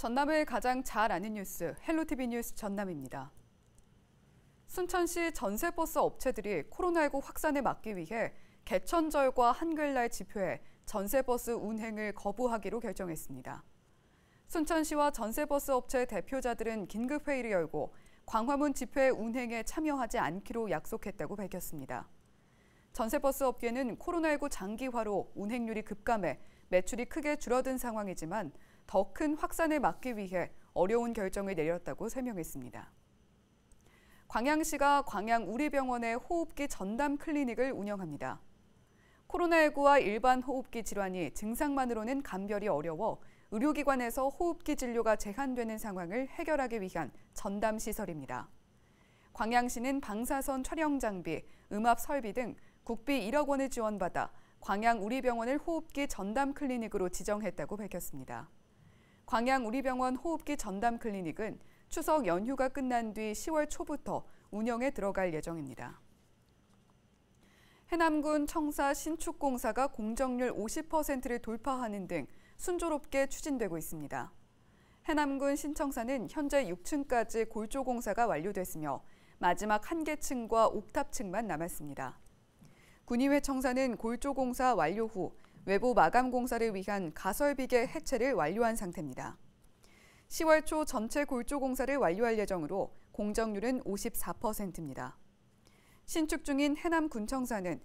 전남을 가장 잘 아는 뉴스, 헬로티비 뉴스 전남입니다. 순천시 전세버스 업체들이 코로나19 확산에 막기 위해 개천절과 한글날 집회에 전세버스 운행을 거부하기로 결정했습니다. 순천시와 전세버스 업체 대표자들은 긴급회의를 열고 광화문 집회 운행에 참여하지 않기로 약속했다고 밝혔습니다. 전세버스 업계는 코로나19 장기화로 운행률이 급감해 매출이 크게 줄어든 상황이지만 더 큰 확산을 막기 위해 어려운 결정을 내렸다고 설명했습니다. 광양시가 광양우리병원의 호흡기 전담 클리닉을 운영합니다. 코로나19와 일반 호흡기 질환이 증상만으로는 감별이 어려워 의료기관에서 호흡기 진료가 제한되는 상황을 해결하기 위한 전담 시설입니다. 광양시는 방사선 촬영 장비, 음압 설비 등 국비 1억 원을 지원받아 광양우리병원을 호흡기 전담 클리닉으로 지정했다고 밝혔습니다. 광양우리병원 호흡기 전담 클리닉은 추석 연휴가 끝난 뒤 10월 초부터 운영에 들어갈 예정입니다. 해남군 청사 신축공사가 공정률 50%를 돌파하는 등 순조롭게 추진되고 있습니다. 해남군 신청사는 현재 6층까지 골조 공사가 완료됐으며 마지막 한계층과 옥탑층만 남았습니다. 군의회 청사는 골조 공사 완료 후 외부 마감 공사를 위한 가설비계 해체를 완료한 상태입니다. 10월 초 전체 골조 공사를 완료할 예정으로 공정률은 54%입니다. 신축 중인 해남군청사는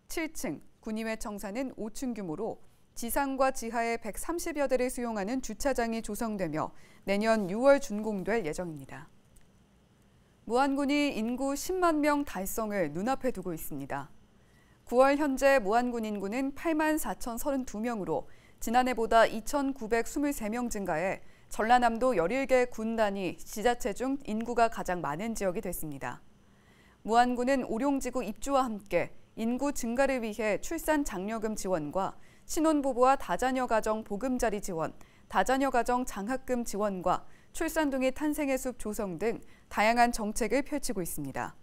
7층, 군의회 청사는 5층 규모로 지상과 지하에 130여 대를 수용하는 주차장이 조성되며 내년 6월 준공될 예정입니다. 무안군이 인구 10만 명 달성을 눈앞에 두고 있습니다. 9월 현재 무안군 인구는 8만 4,032명으로 지난해보다 2,923명 증가해 전라남도 11개 군단위 지자체 중 인구가 가장 많은 지역이 됐습니다. 무안군은 오룡지구 입주와 함께 인구 증가를 위해 출산 장려금 지원과 신혼부부와 다자녀 가정 보금자리 지원, 다자녀 가정 장학금 지원과 출산둥이 탄생의 숲 조성 등 다양한 정책을 펼치고 있습니다.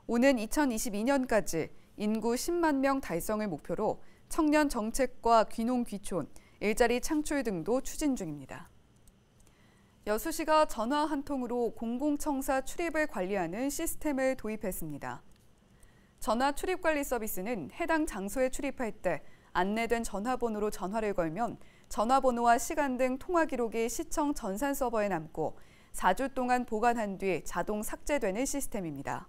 오는 2022년까지 인구 10만 명 달성을 목표로 청년 정책과 귀농 귀촌, 일자리 창출 등도 추진 중입니다. 여수시가 전화 한 통으로 공공청사 출입을 관리하는 시스템을 도입했습니다. 전화 출입 관리 서비스는 해당 장소에 출입할 때 안내된 전화번호로 전화를 걸면 전화번호와 시간 등 통화 기록이 시청 전산 서버에 남고 4주 동안 보관한 뒤 자동 삭제되는 시스템입니다.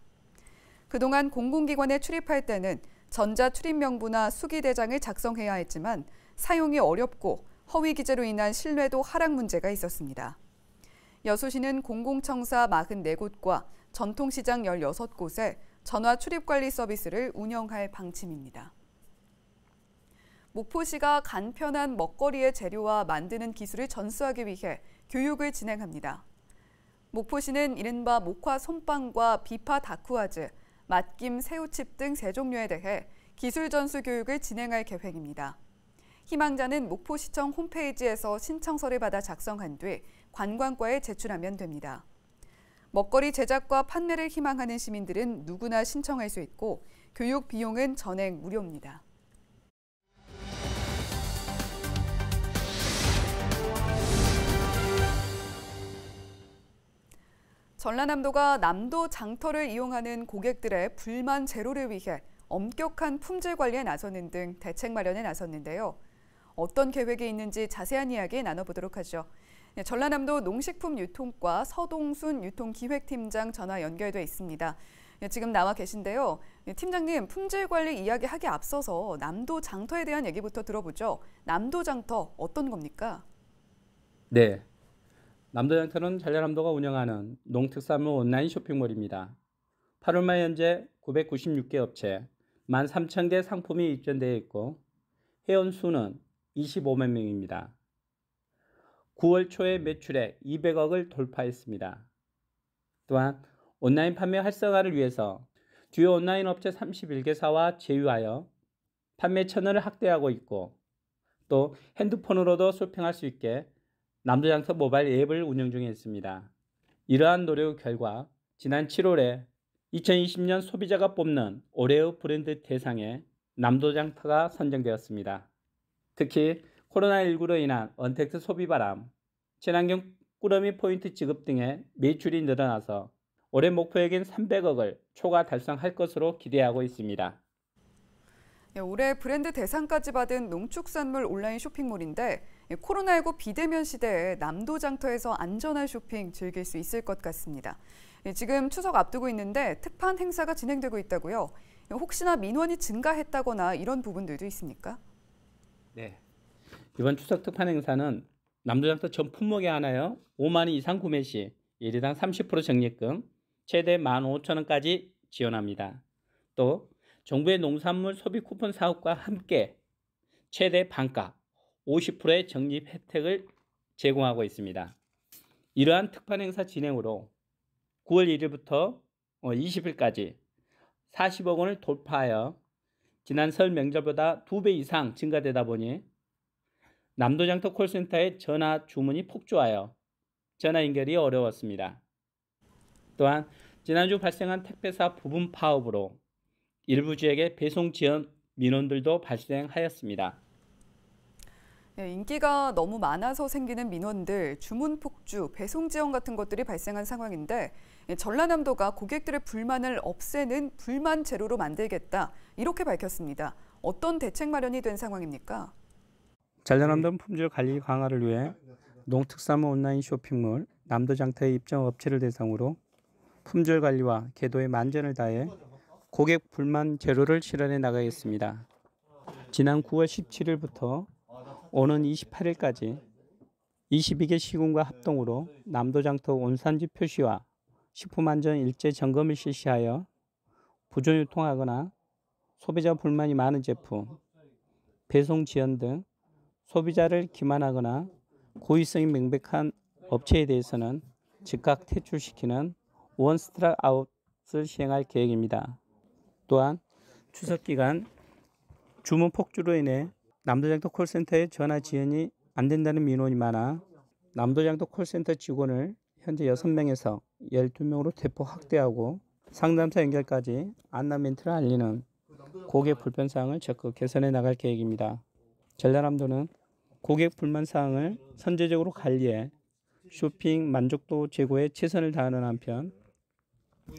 그동안 공공기관에 출입할 때는 전자출입명부나 수기대장을 작성해야 했지만 사용이 어렵고 허위 기재로 인한 신뢰도 하락 문제가 있었습니다. 여수시는 공공청사 44곳과 전통시장 16곳에 전화 출입관리 서비스를 운영할 방침입니다. 목포시가 간편한 먹거리의 재료와 만드는 기술을 전수하기 위해 교육을 진행합니다. 목포시는 이른바 목화 솜빵과 비파 다쿠아즈, 맛김 새우칩 등 세 종류에 대해 기술 전수 교육을 진행할 계획입니다. 희망자는 목포시청 홈페이지에서 신청서를 받아 작성한 뒤 관광과에 제출하면 됩니다. 먹거리 제작과 판매를 희망하는 시민들은 누구나 신청할 수 있고 교육 비용은 전액 무료입니다. 전라남도가 남도 장터를 이용하는 고객들의 불만 제로를 위해 엄격한 품질 관리에 나서는 등 대책 마련에 나섰는데요. 어떤 계획이 있는지 자세한 이야기 나눠보도록 하죠. 전라남도 농식품유통과 서동순 유통기획팀장 전화 연결돼 있습니다. 지금 나와 계신데요. 팀장님, 품질 관리 이야기하기 앞서서 남도 장터에 대한 얘기부터 들어보죠. 남도 장터 어떤 겁니까? 네, 남도장터는 전라남도가 운영하는 농특산물 온라인 쇼핑몰입니다. 8월 말 현재 996개 업체, 13,000개 상품이 입점되어 있고 회원 수는 25만 명입니다. 9월 초에 매출액 200억을 돌파했습니다. 또한 온라인 판매 활성화를 위해서 주요 온라인 업체 31개사와 제휴하여 판매 채널을 확대하고 있고 또 핸드폰으로도 쇼핑할 수 있게 남도장터 모바일 앱을 운영 중에 있습니다. 이러한 노력 결과 지난 7월에 2020년 소비자가 뽑는 올해의 브랜드 대상에 남도장터가 선정되었습니다. 특히 코로나19로 인한 언택트 소비 바람, 친환경 꾸러미 포인트 지급 등의 매출이 늘어나서 올해 목표액인 300억을 초과 달성할 것으로 기대하고 있습니다. 올해 브랜드 대상까지 받은 농축산물 온라인 쇼핑몰인데 코로나19 비대면 시대에 남도장터에서 안전한 쇼핑 즐길 수 있을 것 같습니다. 지금 추석 앞두고 있는데 특판 행사가 진행되고 있다고요. 혹시나 민원이 증가했다거나 이런 부분들도 있습니까? 네. 이번 추석 특판 행사는 남도장터 전 품목에 한하여 5만 원 이상 구매 시 1인당 30% 적립금, 최대 15,000원까지 지원합니다. 또 정부의 농산물 소비 쿠폰 사업과 함께 최대 반가 50%의 적립 혜택을 제공하고 있습니다. 이러한 특판 행사 진행으로 9월 1일부터 20일까지 40억 원을 돌파하여 지난 설 명절보다 2배 이상 증가되다 보니 남도장터 콜센터의 전화 주문이 폭주하여 전화 연결이 어려웠습니다. 또한 지난주 발생한 택배사 부분 파업으로 일부 지역의 배송 지연 민원들도 발생하였습니다. 인기가 너무 많아서 생기는 민원들, 주문 폭주, 배송 지연 같은 것들이 발생한 상황인데 전라남도가 고객들의 불만을 없애는 불만 제로로 만들겠다 이렇게 밝혔습니다. 어떤 대책 마련이 된 상황입니까? 전라남도 품질 관리 강화를 위해 농특산물 온라인 쇼핑몰 남도장터에 입점 업체를 대상으로 품질 관리와 계도에 만전을 다해 고객 불만 제로를 실현해 나가겠습니다. 지난 9월 17일부터 오는 28일까지 22개 시군과 합동으로 남도장터 온산지 표시와 식품안전 일제 점검을 실시하여 부정 유통하거나 소비자 불만이 많은 제품, 배송 지연 등 소비자를 기만하거나 고의성이 명백한 업체에 대해서는 즉각 퇴출시키는 원스트라이크 아웃을 시행할 계획입니다. 또한 추석 기간 주문 폭주로 인해 남도장터 콜센터에 전화 지연이 안 된다는 민원이 많아 남도장터 콜센터 직원을 현재 6명에서 12명으로 대폭 확대하고 상담사 연결까지 안내 멘트를 알리는 고객 불편 사항을 적극 개선해 나갈 계획입니다. 전라남도는 고객 불만 사항을 선제적으로 관리해 쇼핑 만족도 제고에 최선을 다하는 한편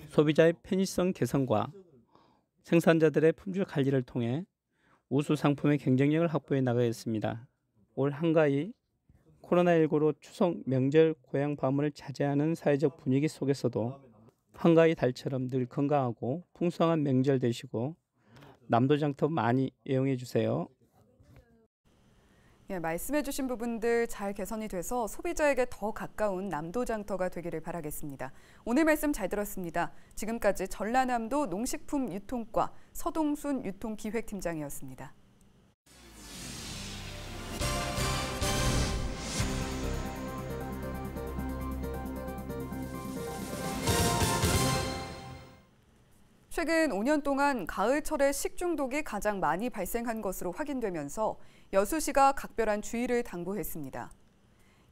소비자의 편의성 개선과 생산자들의 품질 관리를 통해 우수 상품의 경쟁력을 확보해 나가겠습니다. 올 한가위 코로나19로 추석 명절 고향 방문을 자제하는 사회적 분위기 속에서도 한가위 달처럼 늘 건강하고 풍성한 명절 되시고 남도장터 많이 애용해 주세요. 말씀해 주신 부분들 잘 개선이 돼서 소비자에게 더 가까운 남도장터가 되기를 바라겠습니다. 오늘 말씀 잘 들었습니다. 지금까지 전라남도 농식품 유통과 서동순 유통기획팀장이었습니다. 최근 5년 동안 가을철에 식중독이 가장 많이 발생한 것으로 확인되면서 여수시가 각별한 주의를 당부했습니다.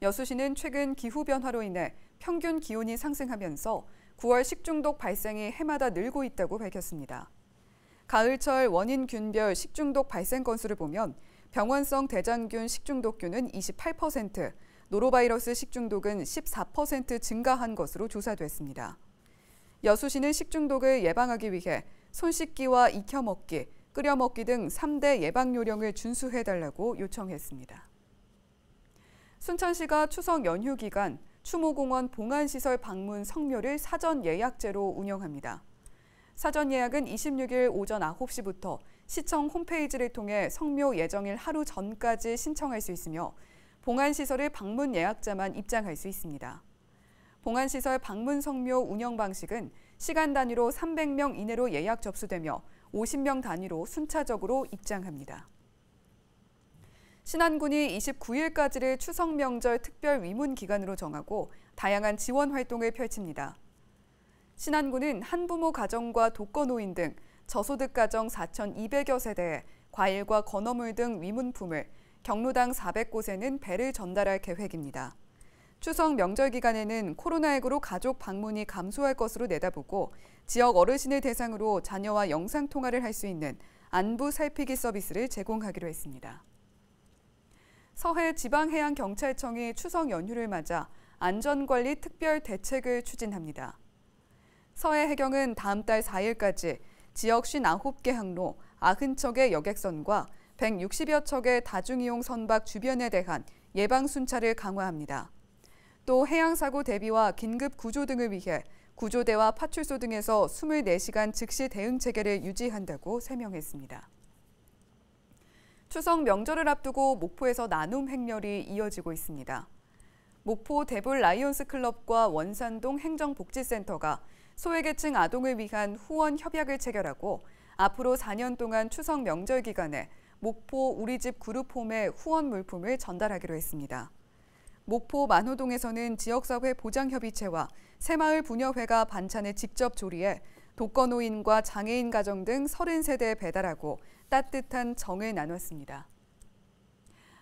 여수시는 최근 기후변화로 인해 평균 기온이 상승하면서 9월 식중독 발생이 해마다 늘고 있다고 밝혔습니다. 가을철 원인균별 식중독 발생 건수를 보면 병원성 대장균 식중독균은 28%, 노로바이러스 식중독은 14% 증가한 것으로 조사됐습니다. 여수시는 식중독을 예방하기 위해 손 씻기와 익혀먹기, 끓여먹기 등 3대 예방 요령을 준수해달라고 요청했습니다. 순천시가 추석 연휴 기간 추모공원 봉안시설 방문 성묘를 사전 예약제로 운영합니다. 사전 예약은 26일 오전 9시부터 시청 홈페이지를 통해 성묘 예정일 하루 전까지 신청할 수 있으며 봉안시설을 방문 예약자만 입장할 수 있습니다. 봉안시설 방문 성묘 운영 방식은 시간 단위로 300명 이내로 예약 접수되며 50명 단위로 순차적으로 입장합니다. 신안군이 29일까지를 추석 명절 특별 위문 기간으로 정하고 다양한 지원 활동을 펼칩니다. 신안군은 한부모 가정과 독거노인 등 저소득 가정 4,200여 세대에 과일과 건어물 등 위문품을 경로당 400곳에는 배를 전달할 계획입니다. 추석 명절 기간에는 코로나19로 가족 방문이 감소할 것으로 내다보고 지역 어르신을 대상으로 자녀와 영상통화를 할 수 있는 안부 살피기 서비스를 제공하기로 했습니다. 서해 지방해양경찰청이 추석 연휴를 맞아 안전관리 특별 대책을 추진합니다. 서해 해경은 다음 달 4일까지 지역 59개 항로 90척의 여객선과 160여 척의 다중이용 선박 주변에 대한 예방 순찰을 강화합니다. 또 해양사고 대비와 긴급 구조 등을 위해 구조대와 파출소 등에서 24시간 즉시 대응 체계를 유지한다고 설명했습니다. 추석 명절을 앞두고 목포에서 나눔 행렬이 이어지고 있습니다. 목포 대불 라이온스 클럽과 원산동 행정복지센터가 소외계층 아동을 위한 후원 협약을 체결하고 앞으로 4년 동안 추석 명절 기간에 목포 우리집 그룹홈에 후원 물품을 전달하기로 했습니다. 목포 만호동에서는 지역사회 보장협의체와 새마을 부녀회가 반찬을 직접 조리해 독거노인과 장애인 가정 등 30세대에 배달하고 따뜻한 정을 나눴습니다.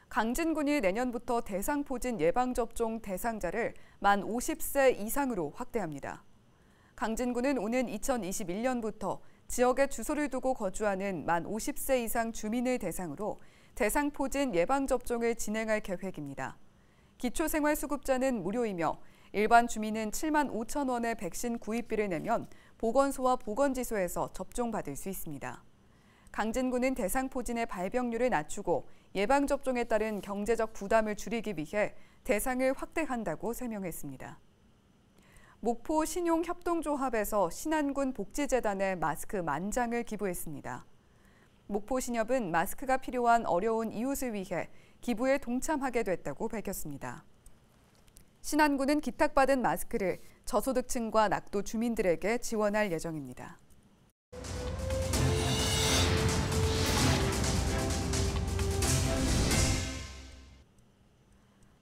강진군이 내년부터 대상포진 예방접종 대상자를 만 50세 이상으로 확대합니다. 강진군은 오는 2021년부터 지역에 주소를 두고 거주하는 만 50세 이상 주민을 대상으로 대상포진 예방접종을 진행할 계획입니다. 기초생활수급자는 무료이며 일반 주민은 7만 5천 원의 백신 구입비를 내면 보건소와 보건지소에서 접종받을 수 있습니다. 강진군은 대상포진의 발병률을 낮추고 예방접종에 따른 경제적 부담을 줄이기 위해 대상을 확대한다고 설명했습니다. 목포 신용협동조합에서 신안군 복지재단에 마스크 10,000장을 기부했습니다. 목포신협은 마스크가 필요한 어려운 이웃을 위해 기부에 동참하게 됐다고 밝혔습니다. 신안군은 기탁받은 마스크를 저소득층과 낙도 주민들에게 지원할 예정입니다.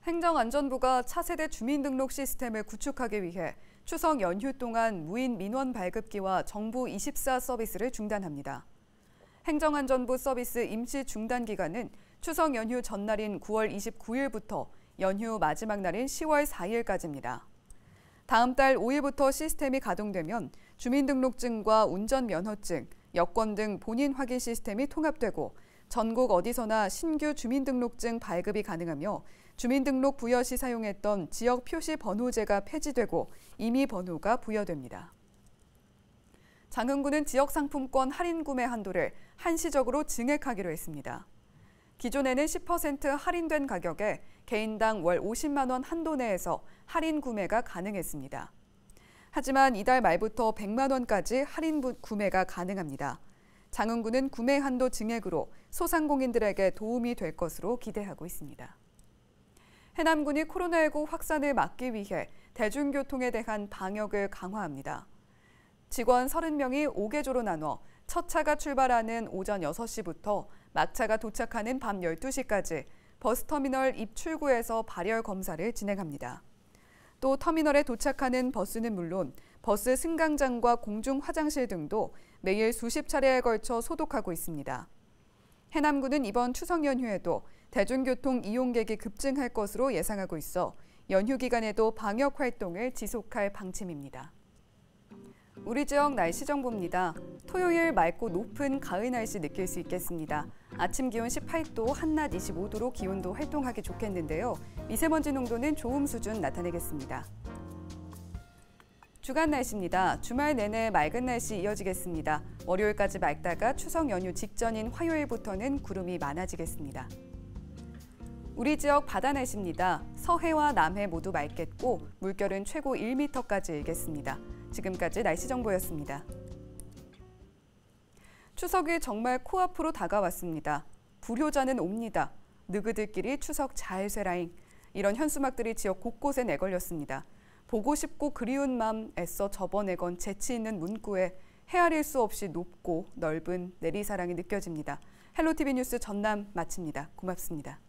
행정안전부가 차세대 주민등록 시스템을 구축하기 위해 추석 연휴 동안 무인 민원 발급기와 정부24 서비스를 중단합니다. 행정안전부 서비스 임시 중단 기간은 추석 연휴 전날인 9월 29일부터 연휴 마지막 날인 10월 4일까지입니다. 다음 달 5일부터 시스템이 가동되면 주민등록증과 운전면허증, 여권 등 본인 확인 시스템이 통합되고 전국 어디서나 신규 주민등록증 발급이 가능하며 주민등록 부여 시 사용했던 지역 표시 번호제가 폐지되고 임의 번호가 부여됩니다. 장흥군은 지역 상품권 할인 구매 한도를 한시적으로 증액하기로 했습니다. 기존에는 10% 할인된 가격에 개인당 월 50만 원 한도 내에서 할인 구매가 가능했습니다. 하지만 이달 말부터 100만 원까지 할인 구매가 가능합니다. 장흥군은 구매 한도 증액으로 소상공인들에게 도움이 될 것으로 기대하고 있습니다. 해남군이 코로나19 확산을 막기 위해 대중교통에 대한 방역을 강화합니다. 직원 30명이 5개조로 나눠 첫 차가 출발하는 오전 6시부터 막차가 도착하는 밤 12시까지 버스터미널 입출구에서 발열 검사를 진행합니다. 또 터미널에 도착하는 버스는 물론 버스 승강장과 공중 화장실 등도 매일 수십 차례에 걸쳐 소독하고 있습니다. 해남군은 이번 추석 연휴에도 대중교통 이용객이 급증할 것으로 예상하고 있어 연휴 기간에도 방역 활동을 지속할 방침입니다. 우리 지역 날씨 정보입니다. 토요일 맑고 높은 가을 날씨 느낄 수 있겠습니다. 아침 기온 18도, 한낮 25도로 기온도 활동하기 좋겠는데요. 미세먼지 농도는 좋음 수준 나타내겠습니다. 주간 날씨입니다. 주말 내내 맑은 날씨 이어지겠습니다. 월요일까지 맑다가 추석 연휴 직전인 화요일부터는 구름이 많아지겠습니다. 우리 지역 바다 날씨입니다. 서해와 남해 모두 맑겠고 물결은 최고 1m까지 일겠습니다. 지금까지 날씨 정보였습니다. 추석이 정말 코앞으로 다가왔습니다. 불효자는 옵니다. 너희들끼리 추석 잘 쇠라잉. 이런 현수막들이 지역 곳곳에 내걸렸습니다. 보고 싶고 그리운 맘 애써 접어내건 재치 있는 문구에 헤아릴 수 없이 높고 넓은 내리사랑이 느껴집니다. 헬로티비 뉴스 전남 마칩니다. 고맙습니다.